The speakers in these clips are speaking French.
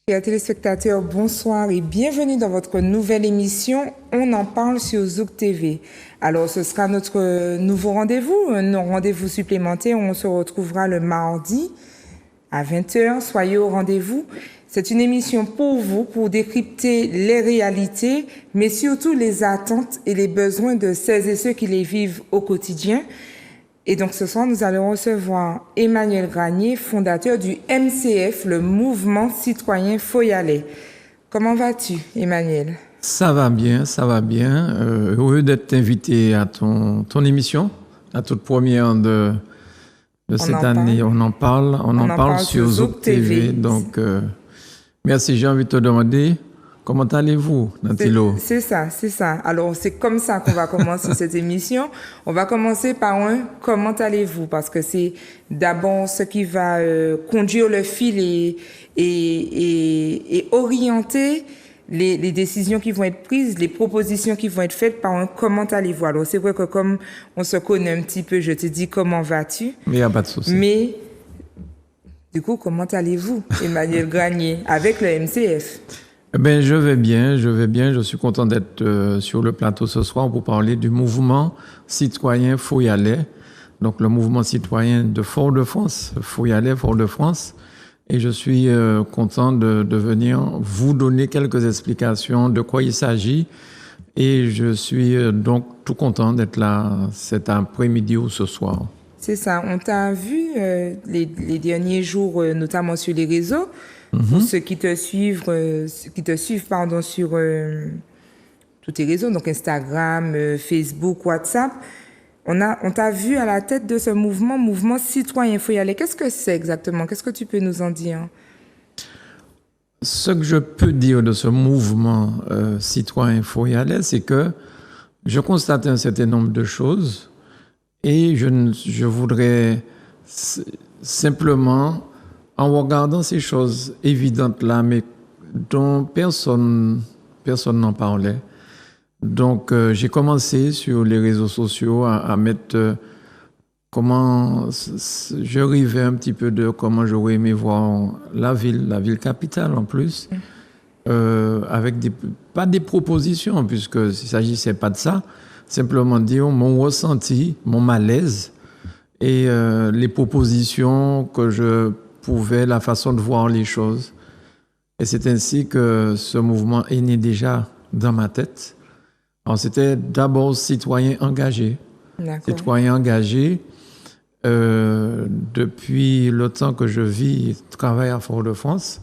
Chers téléspectateurs, bonsoir et bienvenue dans votre nouvelle émission On en parle sur Zouk TV. Alors, ce sera notre nouveau rendez-vous, un rendez-vous supplémentaire. On se retrouvera le mardi à 20h. Soyez au rendez-vous. C'est une émission pour vous, pour décrypter les réalités, mais surtout les attentes et les besoins de celles et ceux qui les vivent au quotidien. Et donc ce soir, nous allons recevoir Emmanuel Granier, fondateur du MCF, le Mouvement Citoyen Foyalais. Comment vas-tu, Emmanuel? Ça va bien, ça va bien. Heureux d'être invité à ton émission, la toute première de cette année. On en parle sur Zouk TV. Donc, merci, j'ai envie de te demander, comment allez-vous, Natilo? C'est ça. Alors, c'est comme ça qu'on va commencer cette émission. On va commencer par un « Comment allez-vous ?» parce que c'est d'abord ce qui va conduire le fil et orienter les décisions qui vont être prises, les propositions qui vont être faites par un « Comment allez-vous ?» Alors, c'est vrai que comme on se connaît un petit peu, je te dis « Comment vas-tu ?» Mais il n'y a pas de souci. Mais, du coup, comment allez-vous, Emmanuel Granier, avec le MCF? Ben, je vais bien. Je suis content d'être sur le plateau ce soir pour parler du mouvement citoyen Foyalais. Donc, le mouvement citoyen de Fort-de-France, Foyalais, Fort-de-France. Et je suis content de venir vous donner quelques explications de quoi il s'agit. Et je suis donc tout content d'être là cet après-midi ou ce soir. C'est ça. On t'a vu les derniers jours, notamment sur les réseaux. Pour ceux qui te suivent, sur tous tes réseaux, donc Instagram, Facebook, WhatsApp. On t'a vu à la tête de ce mouvement citoyen Foyalais. Qu'est-ce que c'est exactement? Qu'est-ce que tu peux nous en dire? Ce que je peux dire de ce mouvement citoyen Foyalais, c'est que je constate un certain nombre de choses et je voudrais simplement, en regardant ces choses évidentes-là, mais dont personne n'en parlait. Donc, j'ai commencé sur les réseaux sociaux à mettre comment je rêvais un petit peu de comment j'aurais aimé voir la ville capitale en plus, avec pas des propositions, puisqu'il ne s'agissait pas de ça, simplement dire mon ressenti, mon malaise et les propositions que je pouvait, la façon de voir les choses. Et c'est ainsi que ce mouvement est né déjà dans ma tête. Alors, c'était d'abord citoyen engagé. Citoyen engagé, depuis le temps que je vis et travaille à Fort-de-France,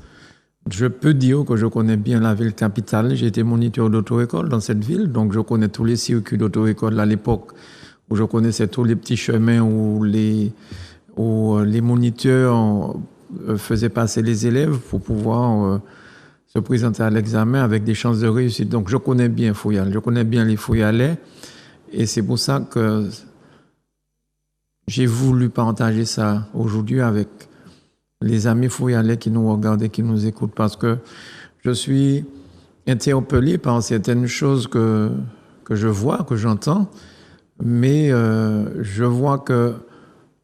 je peux dire que je connais bien la ville capitale. J'ai été moniteur d'auto-école dans cette ville, donc je connais tous les circuits d'auto-école à l'époque où je connaissais tous les petits chemins où les moniteurs faisaient passer les élèves pour pouvoir se présenter à l'examen avec des chances de réussite. Donc, je connais bien Foyal, je connais bien les Foyalais, et c'est pour ça que j'ai voulu partager ça aujourd'hui avec les amis Foyalais qui nous regardent et qui nous écoutent, parce que je suis interpellé par certaines choses que je vois, que j'entends, mais je vois que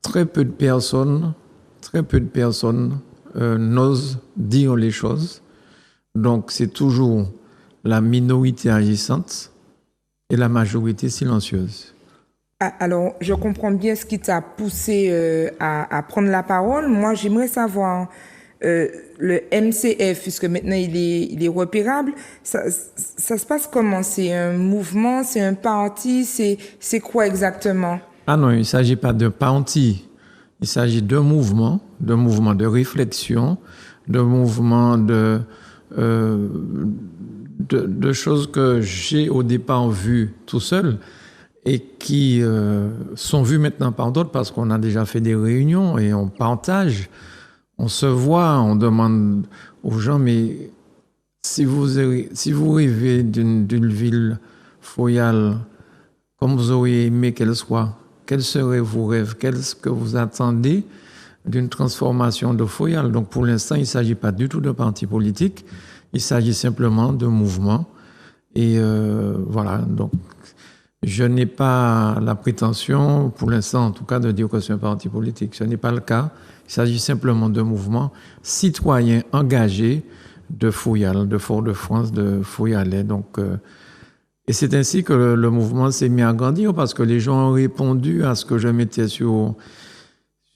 très peu de personnes n'osent dire les choses. Donc, c'est toujours la minorité agissante et la majorité silencieuse. Alors, je comprends bien ce qui t'a poussé à prendre la parole. Moi, j'aimerais savoir, le MCF, puisque maintenant il est repérable, ça se passe comment? C'est un mouvement, c'est un parti, c'est quoi exactement? Ah non, il ne s'agit pas d'un parti. Il s'agit d'un mouvement de réflexion, d'un mouvement de choses que j'ai au départ vues tout seul et qui sont vues maintenant par d'autres parce qu'on a déjà fait des réunions et on partage, on se voit, on demande aux gens, mais si vous rêvez d'une ville foyale, comme vous auriez aimé qu'elle soit, quels seraient vos rêves? Qu'est-ce que vous attendez d'une transformation de Foyal? Donc pour l'instant, il ne s'agit pas du tout de parti politique, il s'agit simplement de mouvement. Et voilà, donc je n'ai pas la prétention, pour l'instant en tout cas, de dire que c'est un parti politique. Ce n'est pas le cas. Il s'agit simplement de mouvement citoyen engagé de Fouillal, de Fort-de-France, de Fouillalais. Donc, et c'est ainsi que le mouvement s'est mis à grandir parce que les gens ont répondu à ce que je mettais sur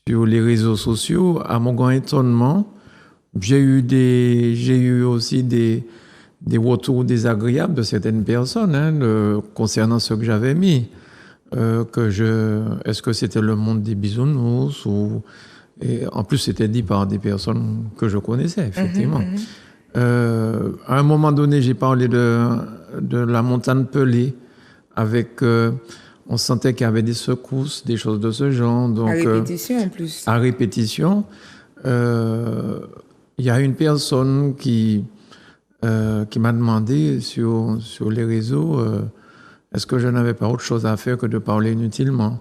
les réseaux sociaux. À mon grand étonnement, j'ai eu aussi des retours désagréables de certaines personnes concernant ce que j'avais mis. Est-ce que c'était le monde des bisounours et en plus c'était dit par des personnes que je connaissais effectivement. À un moment donné, j'ai parlé de la montagne pelée avec on sentait qu'il y avait des secousses, des choses de ce genre. Donc, à répétition en plus. À répétition. Il y a une personne qui m'a demandé sur les réseaux est-ce que je n'avais pas autre chose à faire que de parler inutilement.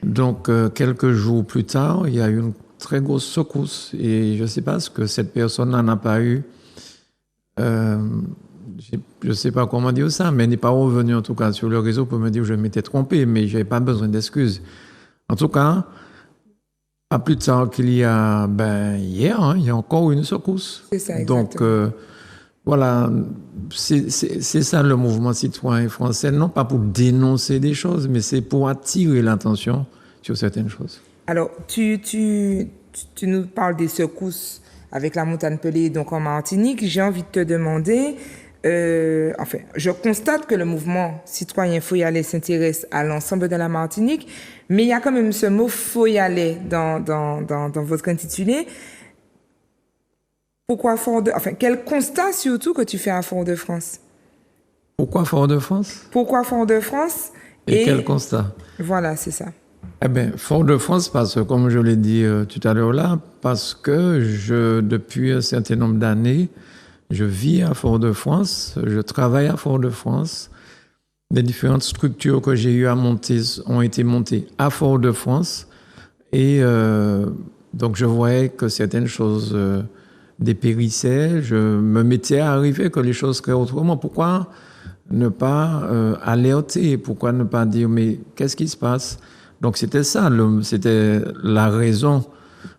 Donc, quelques jours plus tard, il y a eu une très grosse secousse. Et je ne sais pas ce que cette personne n'en a pas eu. Je ne sais pas comment dire ça, mais elle n'est pas revenue en tout cas sur le réseau pour me dire que je m'étais trompé, mais je n'avais pas besoin d'excuses. En tout cas, pas plus tard qu'il y a hier, il y a encore une secousse. C'est ça, exactement. Donc, voilà, c'est ça le mouvement citoyen français, non pas pour dénoncer des choses, mais c'est pour attirer l'attention sur certaines choses. Alors, tu nous parles des secousses avec la montagne pelée, donc en Martinique. J'ai envie de te demander, je constate que le mouvement citoyen Fouillalais s'intéresse à l'ensemble de la Martinique, mais il y a quand même ce mot Fouillalais dans votre intitulé. Pourquoi quel constat surtout que tu fais à Fort-de-France? Pourquoi Fort-de-France? Pourquoi Fort-de-France? Et quel constat? Voilà, c'est ça. Eh bien, Fort-de-France, parce que, comme je l'ai dit tout à l'heure là, parce que depuis un certain nombre d'années, je vis à Fort-de-France, je travaille à Fort-de-France. Les différentes structures que j'ai eu à monter ont été montées à Fort-de-France. Et donc, je voyais que certaines choses dépérissaient. Je me mettais à arriver que les choses seraient autrement. Pourquoi ne pas alerter? Pourquoi ne pas dire, mais qu'est-ce qui se passe? Donc, c'était ça, c'était la raison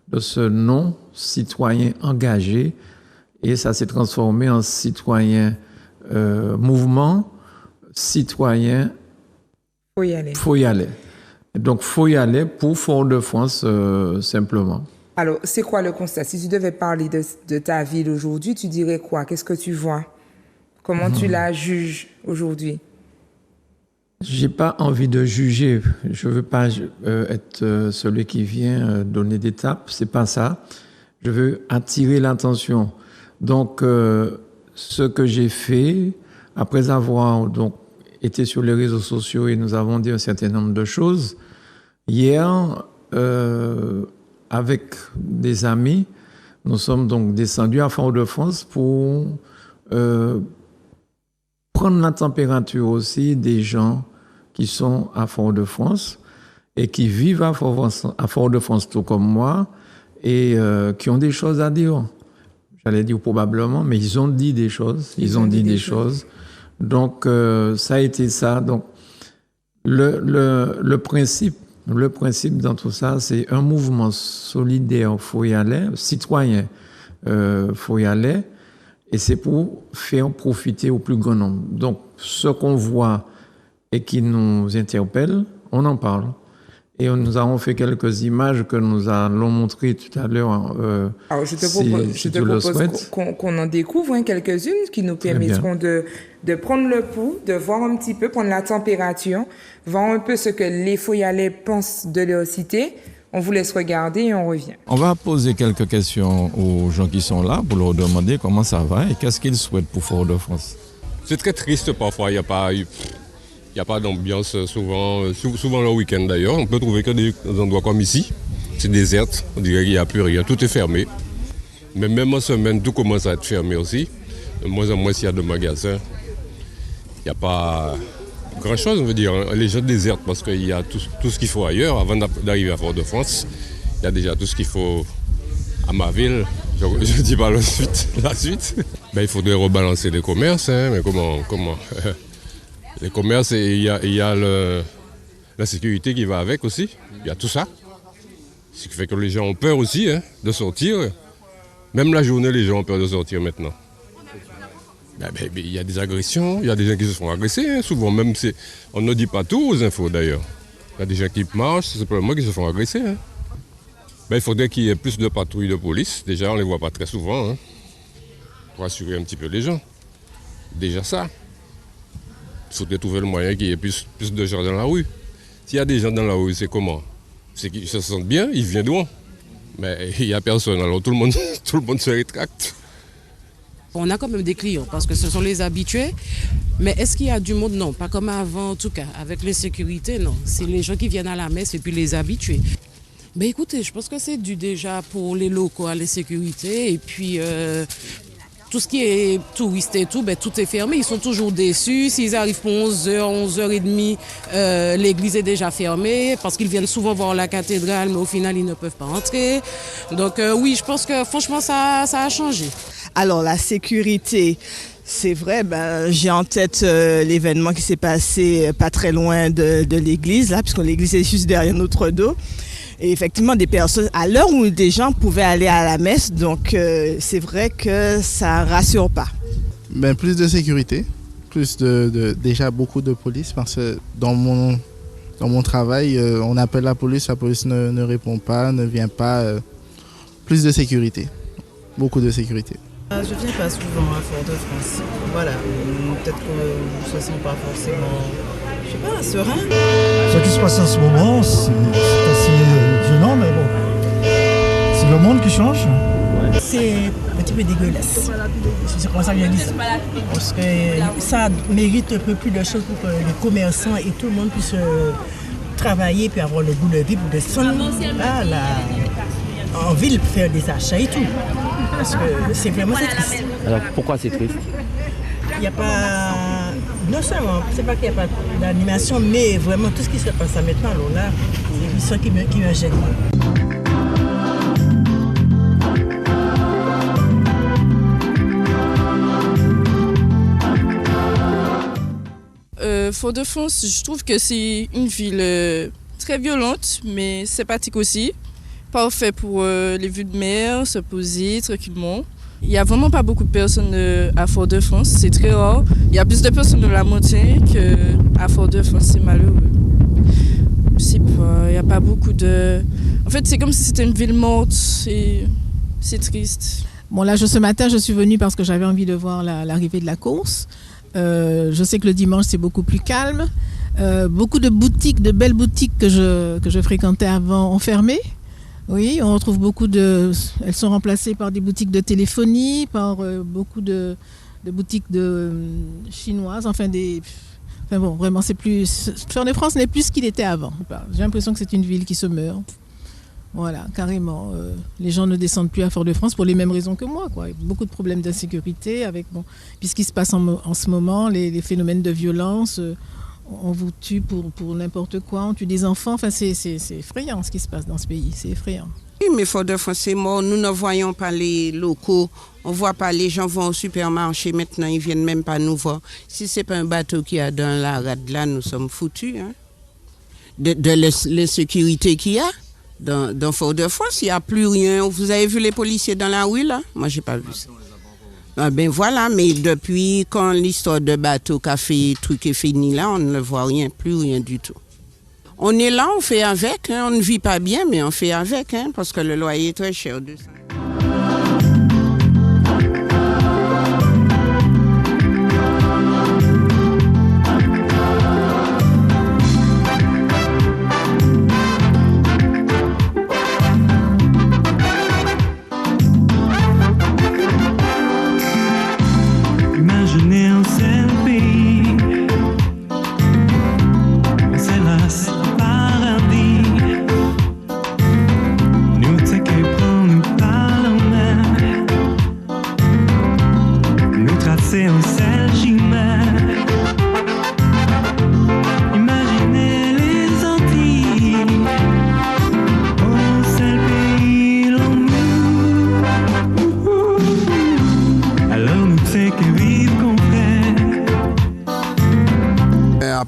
de ce nom citoyen engagé. Et ça s'est transformé en citoyen mouvement citoyen Fouillalais. Donc, Fouillalais pour Fort-de-France simplement. Alors, c'est quoi le constat? Si tu devais parler de ta ville aujourd'hui, tu dirais quoi? Qu'est-ce que tu vois? Comment tu la juges aujourd'hui? J'ai pas envie de juger. Je veux pas être celui qui vient donner des tapes. C'est pas ça. Je veux attirer l'attention. Donc, ce que j'ai fait, après avoir donc été sur les réseaux sociaux et nous avons dit un certain nombre de choses, hier, avec des amis, nous sommes donc descendus à Fort-de-France pour prendre la température aussi des gens qui sont à Fort-de-France et qui vivent à Fort-de-France tout comme moi et qui ont des choses à dire. J'allais dire probablement, mais ils ont dit des choses. Ils ont dit des choses. Donc, ça a été ça. Donc, le principe dans tout ça, c'est un mouvement solidaire Fouillalais, citoyen Fouillalais, et c'est pour faire profiter au plus grand nombre. Donc, ce qu'on voit et qui nous interpelle, on en parle. Et nous avons fait quelques images que nous allons montrer tout à l'heure. Alors, je te propose qu'on en découvre quelques-unes qui nous permettront de prendre le pouls, de voir un petit peu, prendre la température, voir un peu ce que les Fouillalais pensent de leur cité. On vous laisse regarder et on revient. On va poser quelques questions aux gens qui sont là pour leur demander comment ça va et qu'est-ce qu'ils souhaitent pour Fort-de-France. C'est très triste parfois, il n'y a pas d'ambiance souvent le week-end d'ailleurs. On peut trouver que des endroits comme ici, c'est déserte, on dirait qu'il n'y a plus rien, tout est fermé. Mais même en semaine, tout commence à être fermé aussi. De moins en moins, s'il y a de magasins, il n'y a pas grand-chose, on veut dire. Les gens désertent parce qu'il y a tout ce qu'il faut ailleurs. Avant d'arriver à Fort-de-France, il y a déjà tout ce qu'il faut à ma ville. Je ne dis pas la suite. Il faudrait rebalancer les commerces, mais comment les commerces, il y a la sécurité qui va avec aussi. Il y a tout ça. Ce qui fait que les gens ont peur aussi de sortir. Même la journée, les gens ont peur de sortir maintenant. Il y a des agressions, il y a des gens qui se font agresser. Hein. Souvent, même, on ne dit pas tout aux infos d'ailleurs. Il y a des gens qui marchent, c'est simplement qui se font agresser. Hein. Il faudrait qu'il y ait plus de patrouilles de police. Déjà, on ne les voit pas très souvent. Hein, pour assurer un petit peu les gens. Déjà ça. Il faudrait trouver le moyen qu'il y ait plus de gens dans la rue. S'il y a des gens dans la rue, c'est comment? C'est qu'ils se sentent bien, ils viennent d'où? Mais il n'y a personne, alors tout le monde se rétracte. On a quand même des clients parce que ce sont les habitués. Mais est-ce qu'il y a du monde? Non, pas comme avant en tout cas. Avec les sécurités, non. C'est les gens qui viennent à la messe et puis les habitués. Mais écoutez, je pense que c'est dû déjà pour les locaux à les sécurités. Et puis tout ce qui est touriste et tout, tout est fermé. Ils sont toujours déçus. S'ils arrivent pour 11h, 11h30, l'église est déjà fermée parce qu'ils viennent souvent voir la cathédrale, mais au final, ils ne peuvent pas entrer. Donc oui, je pense que franchement, ça a changé. Alors la sécurité, c'est vrai, j'ai en tête l'événement qui s'est passé pas très loin de l'église, là, puisque l'église est juste derrière notre dos. Et effectivement, des personnes, à l'heure où des gens pouvaient aller à la messe, donc c'est vrai que ça rassure pas. Plus de sécurité, déjà beaucoup de police, parce que dans mon travail, on appelle la police ne répond pas, ne vient pas. Plus de sécurité, beaucoup de sécurité. Je viens pas souvent à Fort-de-France. Voilà, peut-être que je ne sens pas forcément, je sais pas, serein. Ce qui se passe en ce moment, c'est assez violent, mais bon, c'est le monde qui change. C'est un petit peu dégueulasse. C'est comme ça que je dis. Parce que ça mérite un peu plus de choses pour que les commerçants et tout le monde puisse travailler puis avoir le goût de vivre, de descendre en ville pour faire des achats et tout. Parce que c'est vraiment triste. Alors pourquoi c'est triste? Il n'y a pas... Non seulement, c'est pas qu'il n'y a pas d'animation, mais vraiment tout ce qui se passe maintenant, là, c'est ça qui me gêne. Fort-de-France, je trouve que c'est une ville très violente, mais sympathique aussi. Parfait pour les vues de mer, se poser tranquillement. Il n'y a vraiment pas beaucoup de personnes à Fort-de-France, c'est très rare. Il y a plus de personnes de la montagne qu'à Fort-de-France, c'est malheureux. Je sais pas, il n'y a pas beaucoup de... En fait, c'est comme si c'était une ville morte, c'est triste. Bon, là, ce matin, je suis venue parce que j'avais envie de voir l'arrivée de la course. Je sais que le dimanche, c'est beaucoup plus calme. Beaucoup de boutiques, de belles boutiques que je fréquentais avant ont fermé. Oui, on retrouve elles sont remplacées par des boutiques de téléphonie, par beaucoup de boutiques chinoises, bon, vraiment, c'est plus... Fort-de-France n'est plus ce qu'il était avant. J'ai l'impression que c'est une ville qui se meurt. Voilà, carrément. Les gens ne descendent plus à Fort-de-France pour les mêmes raisons que moi, quoi. Beaucoup de problèmes d'insécurité puis ce qui se passe en ce moment, les phénomènes de violence. On vous tue pour n'importe quoi, on tue des enfants. Enfin, c'est effrayant ce qui se passe dans ce pays, c'est effrayant. Oui, mais Fort-de-France, c'est mort. Nous ne voyons pas les locaux. On ne voit pas les gens vont au supermarché maintenant, ils ne viennent même pas nous voir. Si ce n'est pas un bateau qui a dans la rade là, nous sommes foutus. Hein. De l'insécurité qu'il y a dans Fort-de-France, il n'y a plus rien. Vous avez vu les policiers dans la rue là? Moi, je n'ai pas vu ça. Voilà, mais depuis quand l'histoire de bateau café truc est finie là, on ne voit plus rien du tout. On est là, on fait avec, hein, on ne vit pas bien, mais on fait avec, hein, parce que le loyer est très cher de ça.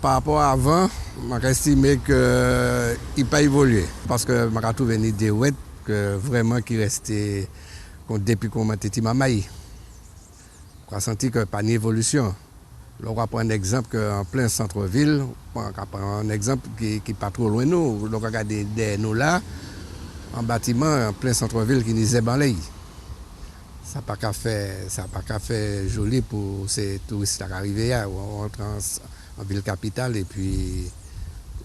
Par rapport à avant, j'estime qu'il n'a pas évolué. Parce que je trouve une idée que vraiment qui restait depuis qu'on m'a été mamaï. On a senti que pas d'évolution. Là, on va prendre un exemple en plein centre-ville, on va prendre un exemple qui n'est pas trop loin de nous. On va regarder derrière nous là, un bâtiment en plein centre-ville qui nous est balayé. Ça n'a pas qu'à faire joli pour ces touristes qui arrivent là. On rentre en ville capitale et puis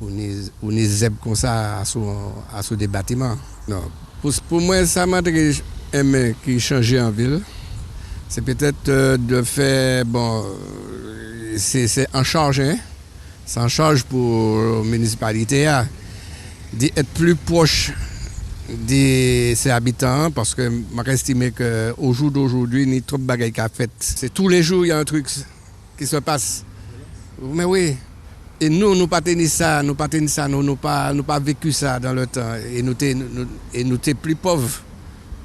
on nous aime comme ça sous des bâtiments. Non. Pour moi, ça m'a aimé qui changeait en ville. C'est peut-être de faire, bon, c'est en charge, hein? C'est en charge pour la municipalité, d'être plus proche de ses habitants, parce que je estime qu'au jour d'aujourd'hui, il y a trop de bagages qui sont faites. C'est tous les jours, il y a un truc qui se passe. Mais oui, et nous ne pas tenir ça, nous pas vécu ça dans le temps, et nous sommes plus pauvres.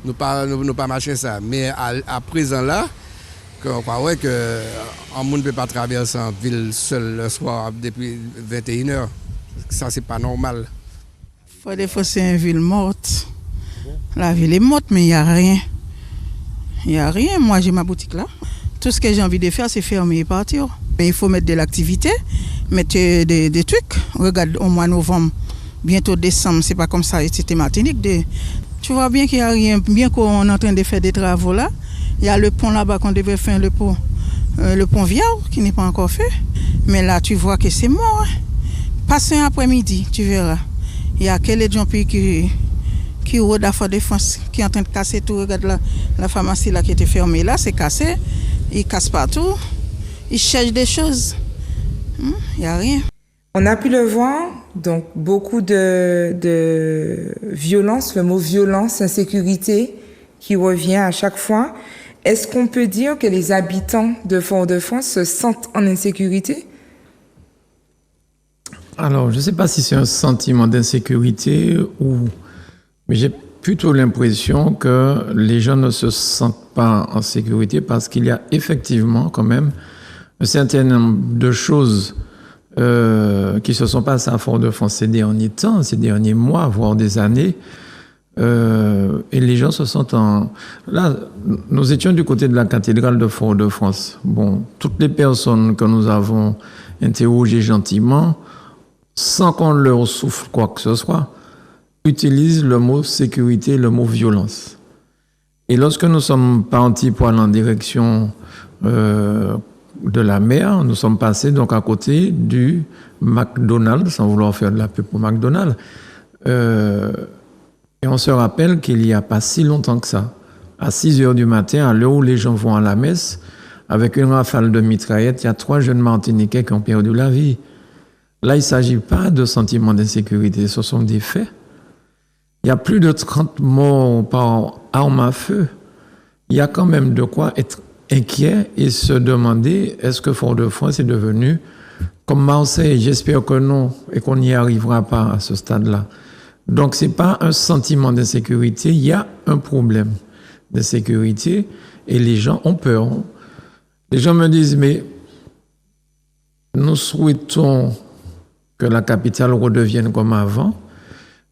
Nous pas marcher ça. Mais à présent là, on croit qu'un monde ne peut pas traverser en ville seul le soir depuis 21h. Ça, c'est pas normal. Fort-de-France, c'est une ville morte. La ville est morte, mais il n'y a rien. Il n'y a rien. Moi, j'ai ma boutique là. Tout ce que j'ai envie de faire, c'est fermer et partir. Mais il faut mettre de l'activité, mettre des trucs. Regarde, au mois de novembre, bientôt décembre, c'est pas comme ça, c'était Martinique. Tu vois bien qu'il n'y a rien, bien qu'on est en train de faire des travaux là. Il y a le pont là-bas qu'on devait faire, le pont Viard, qui n'est pas encore fait. Mais là, tu vois que c'est mort. Hein. Passe un après-midi, tu verras. Il y a quelques gens qui rôdent à Fort-de-France, qui est en train de casser tout. Regarde la pharmacie là qui était fermée là, c'est cassé. Ils cassent partout. Ils cherchent des choses. Il n'y a rien. On a pu le voir, donc beaucoup de violence, le mot violence, insécurité qui revient à chaque fois. Est-ce qu'on peut dire que les habitants de Fort-de-France se sentent en insécurité? Alors, je ne sais pas si c'est un sentiment d'insécurité mais j'ai plutôt l'impression que les gens ne se sentent pas en sécurité parce qu'il y a effectivement quand même un certain nombre de choses qui se sont passées à Fort-de-France ces derniers temps, ces derniers mois, voire des années. Et les gens se sentent Là, nous étions du côté de la cathédrale de Fort-de-France. Bon, toutes les personnes que nous avons interrogées gentiment, sans qu'on leur souffle quoi que ce soit, utilisent le mot sécurité, le mot violence. Et lorsque nous sommes partis pour aller en direction de la mer, nous sommes passés donc à côté du McDonald's, sans vouloir faire de la pub pour McDonald's. Et on se rappelle qu'il n'y a pas si longtemps que ça, à 6h du matin, à l'heure où les gens vont à la messe, avec une rafale de mitraillettes, il y a 3 jeunes Martiniquais qui ont perdu la vie. Là, il ne s'agit pas de sentiment d'insécurité, ce sont des faits. Il y a plus de 30 morts par arme à feu. Il y a quand même de quoi être inquiet et se demander est-ce que Fort-de-France est devenu comme Marseille? J'espère que non et qu'on n'y arrivera pas à ce stade-là. Donc, ce n'est pas un sentiment d'insécurité, il y a un problème d'insécurité et les gens ont peur. Les gens me disent, mais nous souhaitons que la capitale redevienne comme avant.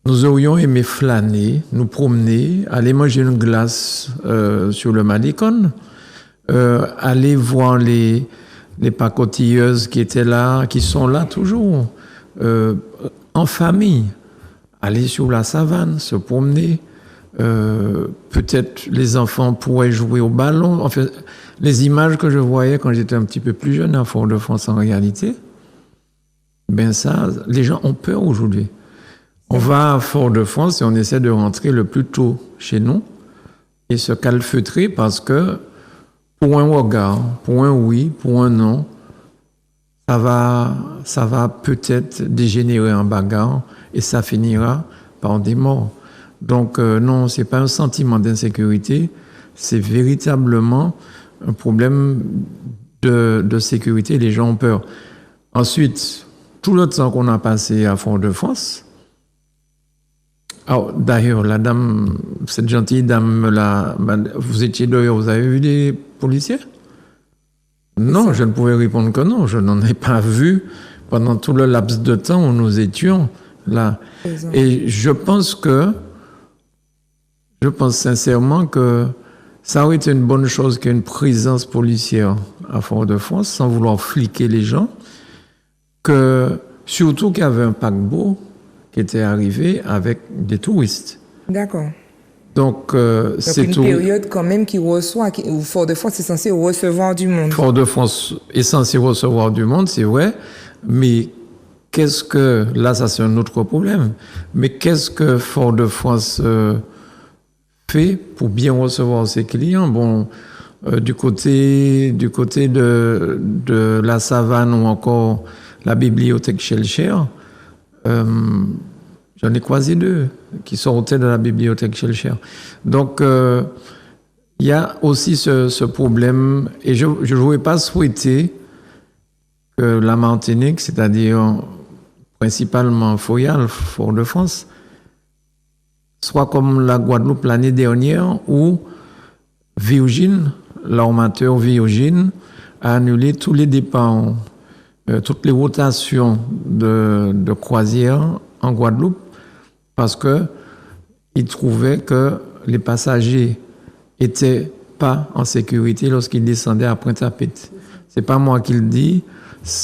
Nous aurions aimé flâner, nous promener, aller manger une glace sur le Malécon, aller voir les pacotilleuses qui étaient là, qui sont là toujours, en famille. Aller sur la savane, se promener. Peut-être les enfants pourraient jouer au ballon. Enfin, les images que je voyais quand j'étais un petit peu plus jeune à Fort-de-France en réalité, ben ça, les gens ont peur aujourd'hui. On va à Fort-de-France et on essaie de rentrer le plus tôt chez nous et se calfeutrer parce que pour un regard, pour un oui, pour un non, ça va peut-être dégénérer en bagarre et ça finira par des morts. Donc non, c'est pas un sentiment d'insécurité, c'est véritablement un problème de sécurité. Les gens ont peur. Ensuite, tout le temps qu'on a passé à Fort-de-France, d'ailleurs, la dame, cette gentille dame là, vous étiez dehors, vous avez vu des policiers? Non, je ne pouvais répondre que non. Je n'en ai pas vu pendant tout le laps de temps où nous étions là. Et je pense sincèrement que Ça aurait été une bonne chose qu'il y ait une présence policière à Fort-de-France, sans vouloir fliquer les gens, surtout qu'il y avait un paquebot qui était arrivé avec des touristes. D'accord. Donc c'est une période quand même où Fort-de-France est censé recevoir du monde. Fort-de-France est censé recevoir du monde, c'est vrai, mais là ça c'est un autre problème, mais qu'est-ce que Fort-de-France fait pour bien recevoir ses clients? Bon, du côté de la Savane ou encore la bibliothèque Schellcher, j'en ai croisé 2 qui sortaient de la bibliothèque Schellcher. Donc, il y a aussi ce problème, et je ne voulais pas souhaiter que la Martinique, c'est-à-dire principalement Foyal, Fort-de-France, soit comme la Guadeloupe l'année dernière, où Virgin, l'armateur Virgin, a annulé tous les départs, toutes les rotations de croisière en Guadeloupe, parce qu'il trouvait que les passagers n'étaient pas en sécurité lorsqu'ils descendaient à Pointe-à-Pitre. Ce n'est pas moi qui le dis,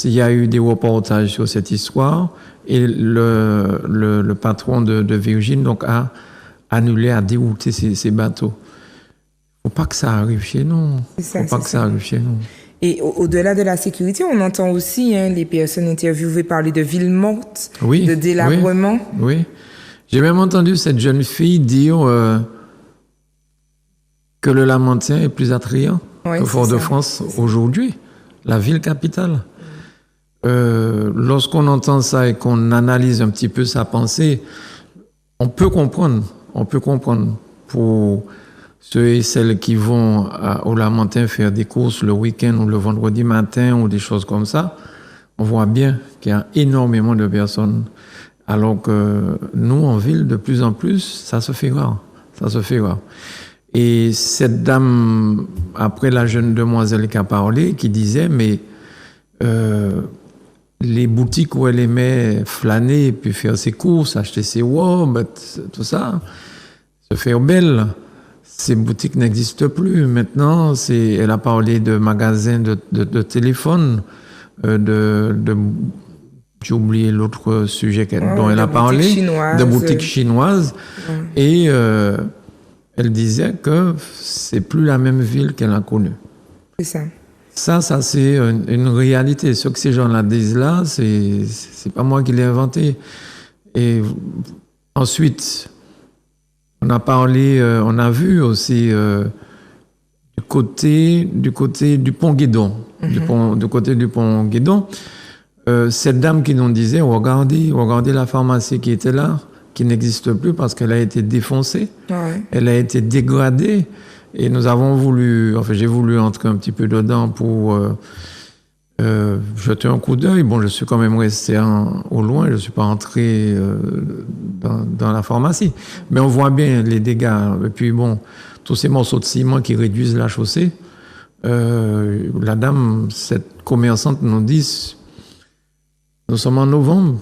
il y a eu des reportages sur cette histoire, et le patron de Virgin donc, a annulé, a dérouté ces bateaux. Il ne faut pas que ça arrive chez nous. Ça arrive chez nous. Et au-delà de la sécurité, on entend aussi les personnes interviewées parler de villes mortes, de délabrement. Oui. J'ai même entendu cette jeune fille dire que le Lamentin est plus attrayant que Fort-de-France aujourd'hui, la ville capitale. Lorsqu'on entend ça et qu'on analyse un petit peu sa pensée, on peut comprendre pour ceux et celles qui vont au Lamentin faire des courses le week-end ou le vendredi matin ou des choses comme ça, on voit bien qu'il y a énormément de personnes. Alors que nous, en ville, de plus en plus, ça se fait rare. Et cette dame, après la jeune demoiselle qui a parlé, qui disait, mais les boutiques où elle aimait flâner, puis faire ses courses, acheter ses robes, tout ça, se faire belle, ces boutiques n'existent plus. Maintenant, elle a parlé de magasins de téléphones, j'ai oublié l'autre sujet dont elle a parlé, de boutiques chinoises. Et elle disait que c'est plus la même ville qu'elle a connue. C'est ça. Ça c'est une réalité. Ce que ces gens-là disent là, c'est pas moi qui l'ai inventé. Et ensuite, on a vu aussi du côté du pont Guédon, du côté du pont Guédon, cette dame qui nous disait, regardez la pharmacie qui était là, qui n'existe plus parce qu'elle a été défoncée, elle a été dégradée, et j'ai voulu entrer un petit peu dedans pour jeter un coup d'œil. Bon, je suis quand même resté au loin, je ne suis pas entré dans la pharmacie. Mais on voit bien les dégâts. Et puis bon, tous ces morceaux de ciment qui réduisent la chaussée, la dame, cette commerçante nous dit, nous sommes en novembre,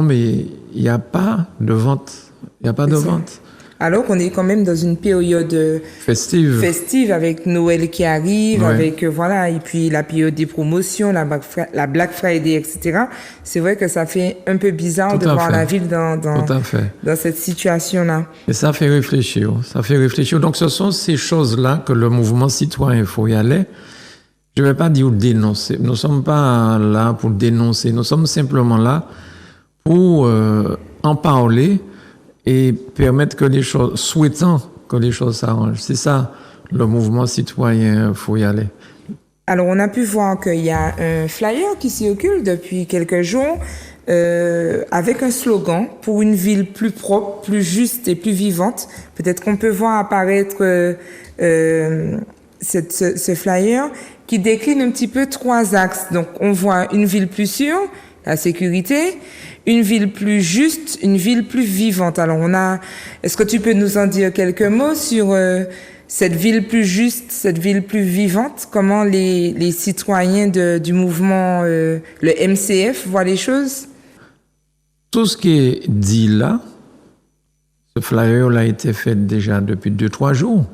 mais il n'y a pas de vente. Alors qu'on est quand même dans une période festive avec Noël qui arrive, avec et puis la période des promotions, la Black Friday, etc. C'est vrai que ça fait un peu bizarre de voir la ville dans cette situation-là. Et ça fait réfléchir. Donc ce sont ces choses-là que le mouvement citoyen Faut y aller. Je ne vais pas dire dénoncer. Nous ne sommes pas là pour dénoncer. Nous sommes simplement là pour en parler et permettre souhaitant que les choses s'arrangent. C'est ça, le mouvement citoyen Faut y aller. Alors, on a pu voir qu'il y a un flyer qui circule depuis quelques jours avec un slogan pour une ville plus propre, plus juste et plus vivante. Peut-être qu'on peut voir apparaître ce flyer qui décline un petit peu 3 axes. Donc, on voit une ville plus sûre, la sécurité, une ville plus juste, une ville plus vivante. Alors, est-ce que tu peux nous en dire quelques mots sur cette ville plus juste, cette ville plus vivante? Comment les citoyens du mouvement, le MCF, voient les choses? Tout ce qui est dit là, ce flyer a été fait déjà depuis 2-3 jours.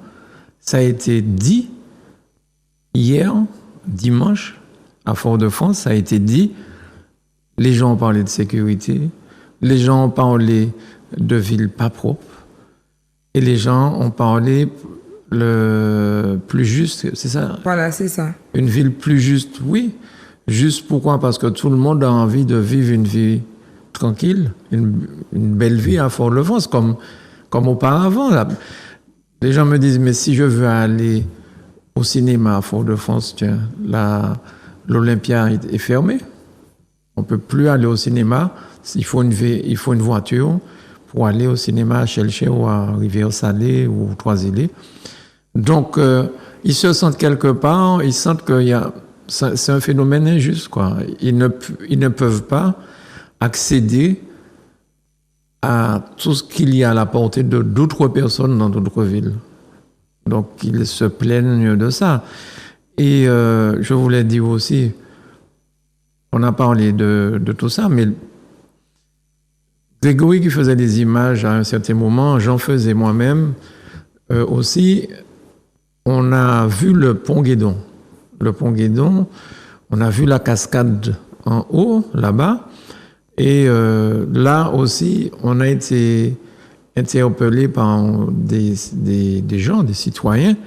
Ça a été dit hier, dimanche, à Fort-de-France, ça a été dit. Les gens ont parlé de sécurité, les gens ont parlé de villes pas propres, et les gens ont parlé le plus juste, c'est ça? Voilà, c'est ça. Une ville plus juste, oui. Juste pourquoi? Parce que tout le monde a envie de vivre une vie tranquille, une belle vie à Fort-de-France, comme auparavant. Là. Les gens me disent, mais si je veux aller au cinéma à Fort-de-France, tiens, l'Olympia est fermée. On ne peut plus aller au cinéma. Il faut une voiture pour aller au cinéma à Chelcher ou à Rivière-Salée ou Trois-Îlets. Donc, ils se sentent quelque part, ils sentent c'est un phénomène injuste, quoi. Ils ne peuvent pas accéder à tout ce qu'il y a à la portée d'autres personnes dans d'autres villes. Donc, ils se plaignent de ça. Et je voulais dire aussi, on a parlé de tout ça, mais Grégory qui faisait des images à un certain moment, j'en faisais moi-même aussi. On a vu le pont Guédon. Le pont Guédon, on a vu la cascade en haut, là-bas. Et là aussi, on a été interpellé par des gens, des citoyens,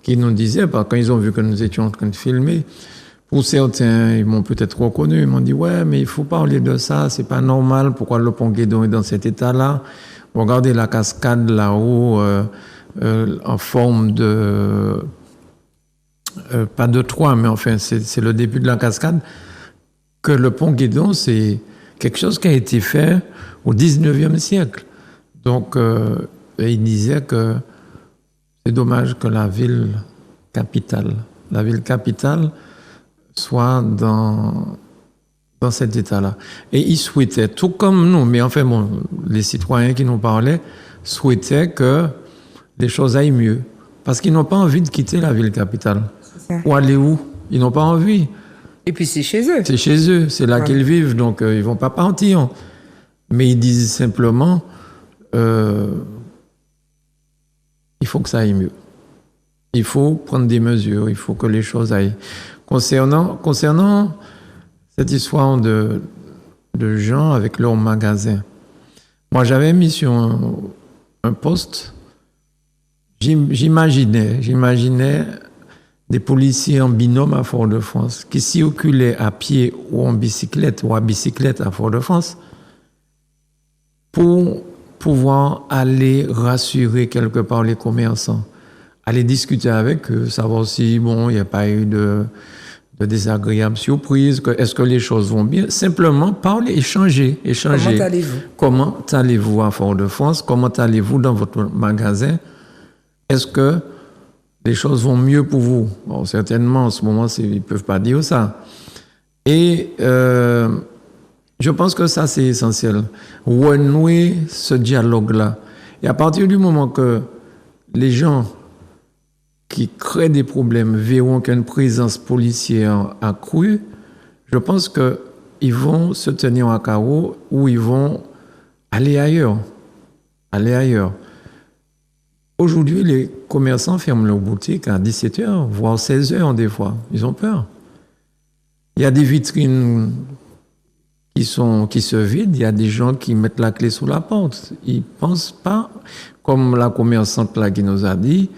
qui nous disaient, quand ils ont vu que nous étions en train de filmer, pour certains, ils m'ont peut-être reconnu, ils m'ont dit « Ouais, mais il faut parler de ça, c'est pas normal, pourquoi le pont Guédon est dans cet état-là ?» Regardez la cascade là-haut, en forme de... pas de toit, mais enfin, c'est le début de la cascade. Que le pont Guédon, c'est quelque chose qui a été fait au 19e siècle. Donc, il disait que c'est dommage que la ville capitale soit dans cet état-là. Et il souhaitait, tout comme nous, mais enfin, bon, les citoyens qui nous parlaient souhaitaient que les choses aillent mieux. Parce qu'ils n'ont pas envie de quitter la ville capitale. Ou aller où? Ils n'ont pas envie. Et puis c'est chez eux. C'est chez eux, c'est là qu'ils vivent, donc ils ne vont pas partir. Mais ils disent simplement, il faut que ça aille mieux. Il faut prendre des mesures, il faut que les choses aillent. Concernant cette histoire de gens avec leur magasin, moi j'avais mis sur un post, j'imaginais des policiers en binôme à Fort-de-France qui circulaient à pied ou en bicyclette ou à bicyclette à Fort-de-France pour pouvoir aller rassurer quelque part les commerçants, aller discuter avec eux, savoir si il n'y a pas eu de désagréables surprises, est-ce que les choses vont bien, simplement parler, échanger. Comment allez-vous? Comment allez-vous à Fort-de-France? Comment allez-vous dans votre magasin? Est-ce que les choses vont mieux pour vous? Bon, certainement, en ce moment, ils ne peuvent pas dire ça. Et je pense que ça, c'est essentiel. Renouer ce dialogue-là. Et à partir du moment que les gens qui créent des problèmes verront qu'une présence policière accrue, je pense qu'ils vont se tenir à carreau ou ils vont aller ailleurs. Aujourd'hui, les commerçants ferment leurs boutiques à 17h, voire 16h des fois. Ils ont peur. Il y a des vitrines qui se vident, il y a des gens qui mettent la clé sous la porte. Ils ne pensent pas, comme la commerçante là qui nous a dit,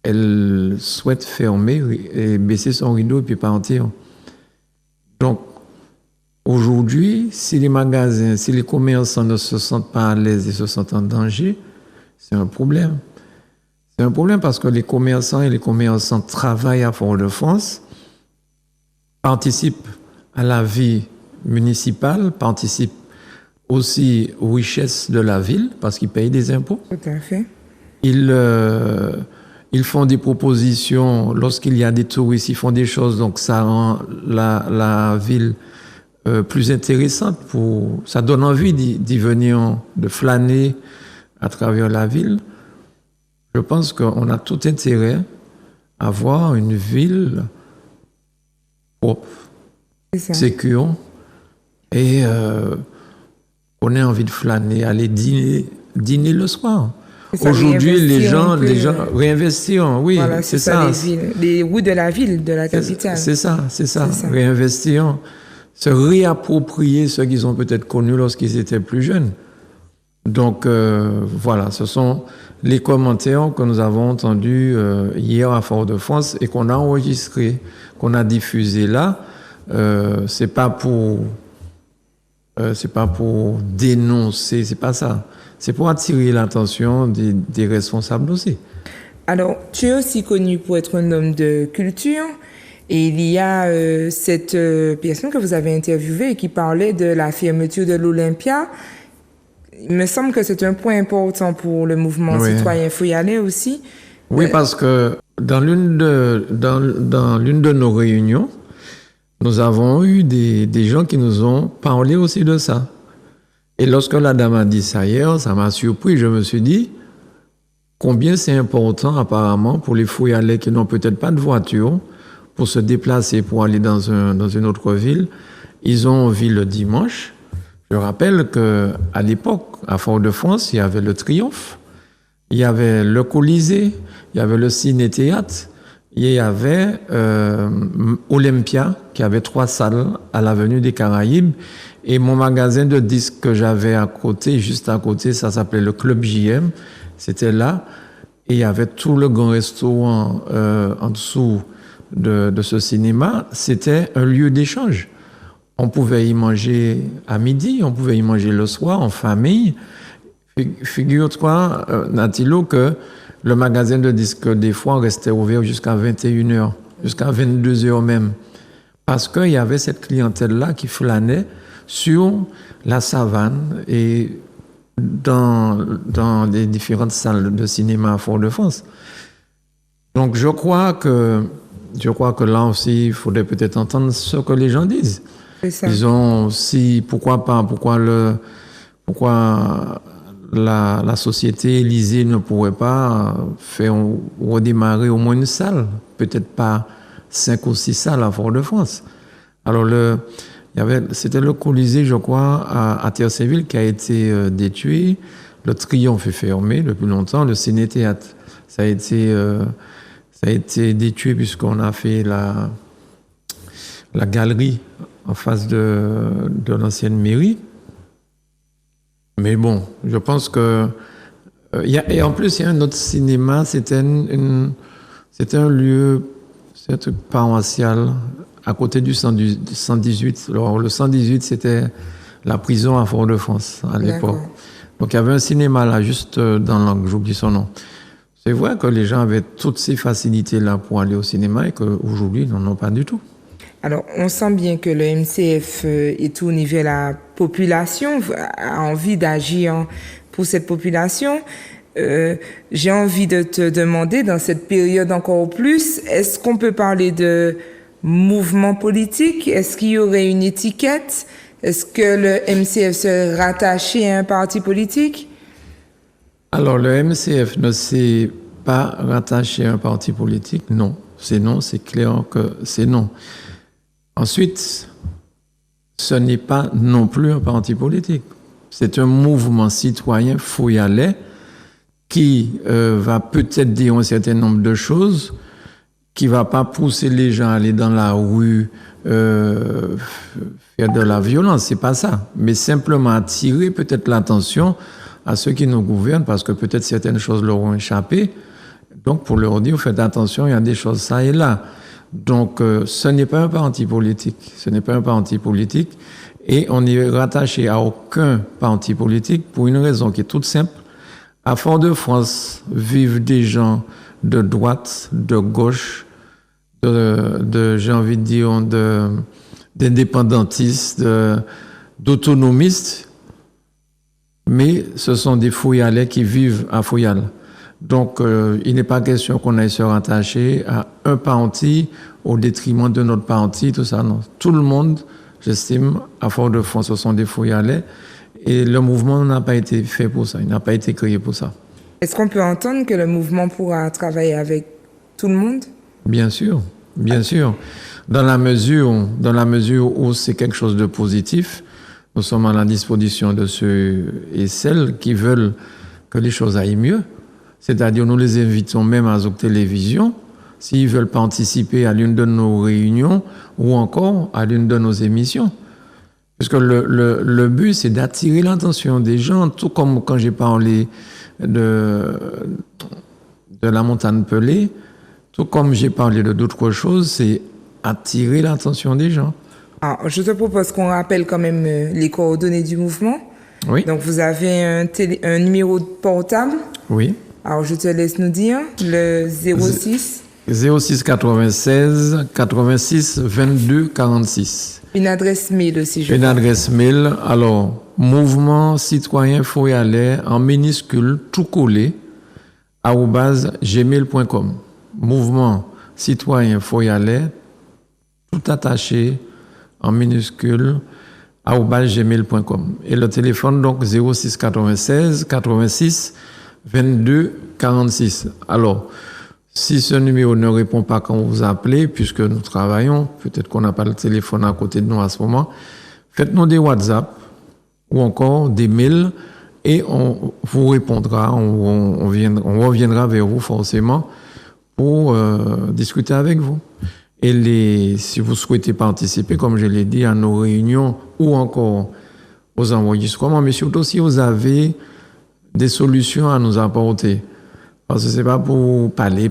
elle souhaite fermer et baisser son rideau et puis partir. Donc, aujourd'hui, si les magasins, si les commerçants ne se sentent pas à l'aise et se sentent en danger, c'est un problème. C'est un problème parce que les commerçants et les commerçantes travaillent à Fort-de-France, participent à la vie municipale, participent aussi aux richesses de la ville parce qu'ils payent des impôts. Tout à fait. Ils font des propositions lorsqu'il y a des touristes, ils font des choses, donc ça rend la ville plus intéressante. Ça donne envie d'y venir, de flâner à travers la ville. Je pense qu'on a tout intérêt à avoir une ville propre, sécure, et on a envie de flâner, aller dîner le soir. Aujourd'hui, les gens réinvestir, oui, voilà, c'est ça. Les routes de la ville, de la capitale. C'est ça. Réinvestir, se réapproprier ce qu'ils ont peut-être connu lorsqu'ils étaient plus jeunes. Donc, voilà, ce sont les commentaires que nous avons entendus hier à Fort-de-France et qu'on a enregistrés, qu'on a diffusés là. C'est pas pour dénoncer, c'est pas ça. C'est pour attirer l'attention des responsables aussi. Alors, tu es aussi connu pour être un homme de culture. Et il y a cette personne que vous avez interviewée et qui parlait de la fermeture de l'Olympia. Il me semble que c'est un point important pour le mouvement citoyen. Il faut y aller aussi. Oui, parce que dans l'une de nos réunions, nous avons eu des gens qui nous ont parlé aussi de ça. Et lorsque la dame a dit ça hier, ça m'a surpris. Je me suis dit combien c'est important apparemment pour les Fouillalais qui n'ont peut-être pas de voiture pour se déplacer, pour aller dans une autre ville. Ils ont envie le dimanche. Je rappelle qu'à l'époque, à Fort-de-France, il y avait le Triomphe, il y avait le Colisée, il y avait le Ciné-Théâtre, il y avait Olympia, qui avait 3 salles à l'avenue des Caraïbes. Et mon magasin de disques que j'avais à côté, juste à côté, ça s'appelait le Club JM. C'était là. Et il y avait tout le grand restaurant en dessous de ce cinéma. C'était un lieu d'échange. On pouvait y manger à midi, on pouvait y manger le soir en famille. Figure-toi, Natilo, que le magasin de disques, des fois, restait ouvert jusqu'à 21h, jusqu'à 22h même. Parce qu'il y avait cette clientèle-là qui flânait sur la savane et dans les différentes salles de cinéma à Fort-de-France. Donc je crois que là aussi, il faudrait peut-être entendre ce que les gens disent. Ils ont aussi, pourquoi la société Élysée ne pourrait pas faire redémarrer au moins une salle, peut-être pas 5 ou 6 salles à Fort-de-France. Alors c'était le Colisée, je crois, à Terre-Séville qui a été détruit. Le Triomphe est fermé depuis longtemps. Le Ciné-Théâtre, ça a été détruit puisqu'on a fait la galerie en face de l'ancienne mairie. Mais bon, je pense que... et en plus, il y a un autre cinéma, c'était un lieu, c'est un truc paroissial, à côté du 118. Alors, le 118, c'était la prison à Fort-de-France, à l'époque. Donc, il y avait un cinéma là, juste dans l'angle, j'oublie son nom. C'est vrai que les gens avaient toutes ces facilités-là pour aller au cinéma et qu'aujourd'hui, ils n'en ont pas du tout. Alors, on sent bien que le MCF est tourné vers la population, a envie d'agir pour cette population. J'ai envie de te demander, dans cette période encore plus, est-ce qu'on peut parler de mouvement politique? Est-ce qu'il y aurait une étiquette? Est-ce que le MCF serait rattaché à un parti politique? Alors, le MCF ne s'est pas rattaché à un parti politique, non. C'est clair que c'est non. Ensuite, ce n'est pas non plus un parti politique. C'est un mouvement citoyen fouillalais qui va peut-être dire un certain nombre de choses, qui va pas pousser les gens à aller dans la rue, faire de la violence, c'est pas ça. Mais simplement attirer peut-être l'attention à ceux qui nous gouvernent, parce que peut-être certaines choses leur ont échappé. Donc, pour leur dire, faites attention, il y a des choses ça et là. Donc, ce n'est pas un parti politique. Ce n'est pas un parti politique. Et on n'est rattaché à aucun parti politique pour une raison qui est toute simple. À Fort-de-France vivent des gens de droite, de gauche, j'ai envie de dire, d'indépendantistes, d'autonomistes. Mais ce sont des Fouillalais qui vivent à Fouillal. Donc, il n'est pas question qu'on aille se rattacher à un parti au détriment de notre parti, tout ça, non. Tout le monde, j'estime, à Fort-de-France, ce sont des Fouillalais. Et le mouvement n'a pas été fait pour ça, il n'a pas été créé pour ça. Est-ce qu'on peut entendre que le mouvement pourra travailler avec tout le monde? Bien sûr, bien sûr. Dans la mesure où c'est quelque chose de positif, nous sommes à la disposition de ceux et celles qui veulent que les choses aillent mieux. C'est-à-dire, nous les invitons même à Zouk Télévision, s'ils veulent participer à l'une de nos réunions ou encore à l'une de nos émissions. Parce que le but, c'est d'attirer l'attention des gens, tout comme quand j'ai parlé de la montagne Pelée, tout comme j'ai parlé de d'autres choses, c'est attirer l'attention des gens. Alors, je te propose qu'on rappelle quand même les coordonnées du mouvement. Oui. Donc, vous avez un numéro de portable. Oui. Alors, je te laisse nous dire le 06 96 86 22 46. Une adresse mail aussi, Une adresse mail, alors, mouvement citoyen Foyalais en minuscule, tout collé, @gmail.com. Mouvement citoyen Foyalais, tout attaché, en minuscule, @gmail.com. Et le téléphone, donc, 06 96 86 22 46. Alors, si ce numéro ne répond pas quand vous appelez, puisque nous travaillons, peut-être qu'on n'a pas le téléphone à côté de nous à ce moment, faites-nous des WhatsApp ou encore des mails et on vous répondra, on reviendra vers vous forcément pour discuter avec vous. Et si vous souhaitez participer, comme je l'ai dit, à nos réunions ou encore aux enregistrements, mais surtout si vous avez des solutions à nous apporter. Parce que c'est pas pour parler,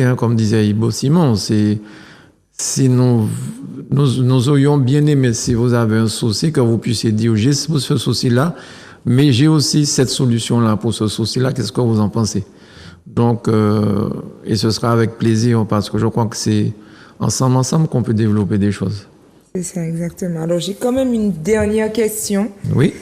hein, comme disait Ibo Simon. Si nous aurions bien aimé, si vous avez un souci, que vous puissiez dire, j'ai ce souci-là, mais j'ai aussi cette solution-là pour ce souci-là, qu'est-ce que vous en pensez? Donc, et ce sera avec plaisir, parce que je crois que c'est ensemble qu'on peut développer des choses. C'est ça, exactement. Alors, j'ai quand même une dernière question. Oui.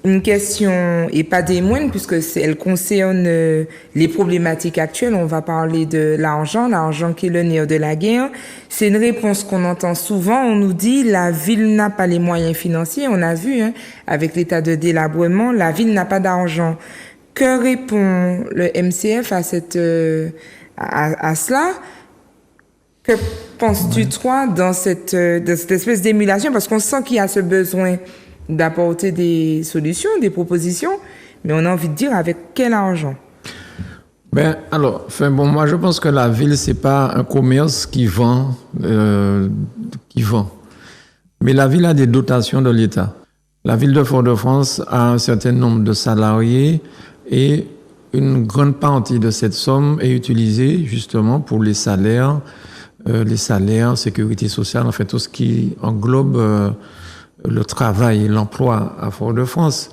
Une question, et pas des moindres, puisque elle concerne les problématiques actuelles. On va parler de l'argent qui est le nerf de la guerre. C'est une réponse qu'on entend souvent. On nous dit la ville n'a pas les moyens financiers. On a vu, hein, avec l'état de délabrement, la ville n'a pas d'argent. Que répond le MCF à cela? Que penses-tu, toi, dans cette espèce d'émulation? Parce qu'on sent qu'il y a ce besoin d'apporter des solutions, des propositions, mais on a envie de dire avec quel argent? Moi, je pense que la ville, c'est pas un commerce qui vend. Mais la ville a des dotations de l'État. La ville de Fort-de-France a un certain nombre de salariés et une grande partie de cette somme est utilisée justement pour les salaires, sécurité sociale, en fait, tout ce qui englobe le travail et l'emploi à Fort-de-France.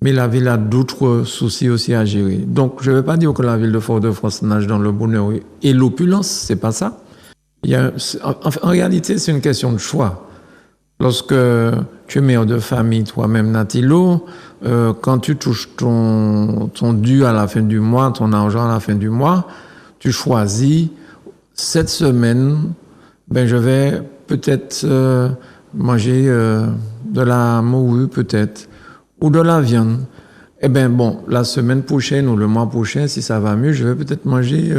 Mais la ville a d'autres soucis aussi à gérer. Donc, je ne vais pas dire que la ville de Fort-de-France nage dans le bonheur et l'opulence, c'est pas ça. En réalité, c'est une question de choix. Lorsque tu es mère de famille, toi-même, Natilo, quand tu touches ton dû à la fin du mois, ton argent à la fin du mois, tu choisis, cette semaine, je vais peut-être manger de la morue, peut-être, ou de la viande. La semaine prochaine ou le mois prochain, si ça va mieux, je vais peut-être manger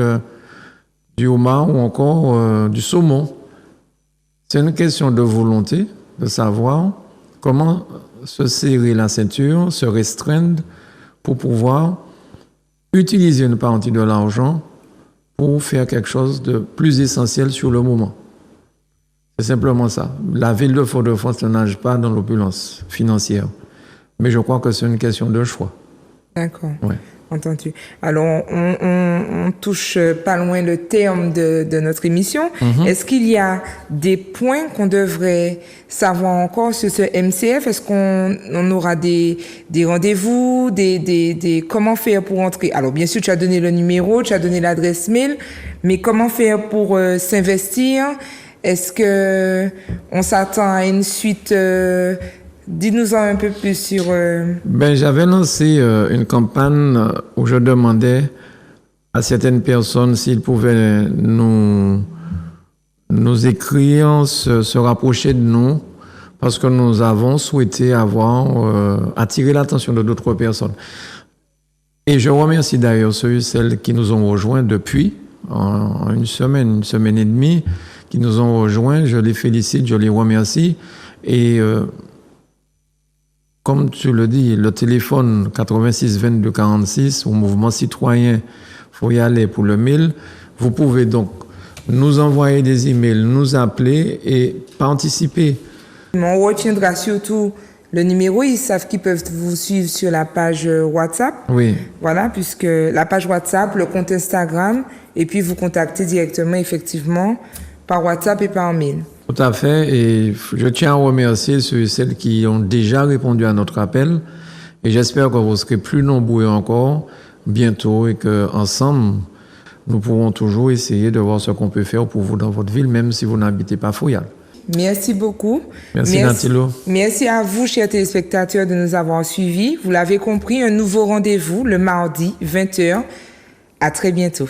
du homard ou encore du saumon. C'est une question de volonté, de savoir comment se serrer la ceinture, se restreindre pour pouvoir utiliser une partie de l'argent pour faire quelque chose de plus essentiel sur le moment. C'est simplement ça. La ville de Fort-de-France ne nage pas dans l'opulence financière. Mais je crois que c'est une question de choix. D'accord. Ouais. Entendu. Alors, on touche pas loin le terme de notre émission. Mm-hmm. Est-ce qu'il y a des points qu'on devrait savoir encore sur ce MCF? Est-ce qu'on aura des rendez-vous, comment faire pour entrer? Alors, bien sûr, tu as donné le numéro, tu as donné l'adresse mail, mais comment faire pour s'investir? Est-ce que on s'attend à une suite? Dis-nous un peu plus sur... J'avais lancé une campagne où je demandais à certaines personnes s'ils pouvaient nous écrire, se rapprocher de nous, parce que nous avons souhaité attirer l'attention de d'autres personnes. Et je remercie d'ailleurs ceux et celles qui nous ont rejoints depuis, en une semaine et demie, qui nous ont rejoints. Je les félicite, je les remercie. Et comme tu le dis, le téléphone 86 22 46 au mouvement citoyen, faut y aller pour le mail. Vous pouvez donc nous envoyer des emails, nous appeler et participer. On retiendra surtout le numéro. Ils savent qu'ils peuvent vous suivre sur la page WhatsApp. Oui. Voilà, puisque la page WhatsApp, le compte Instagram, et puis vous contactez directement, effectivement, par WhatsApp et par mail. Tout à fait. Et je tiens à remercier ceux et celles qui ont déjà répondu à notre appel. Et j'espère que vous serez plus nombreux encore bientôt et qu'ensemble, nous pourrons toujours essayer de voir ce qu'on peut faire pour vous dans votre ville, même si vous n'habitez pas Fouyal. Merci beaucoup. Merci Natilo. Merci à vous, chers téléspectateurs, de nous avoir suivis. Vous l'avez compris, un nouveau rendez-vous le mardi, 20h. À très bientôt.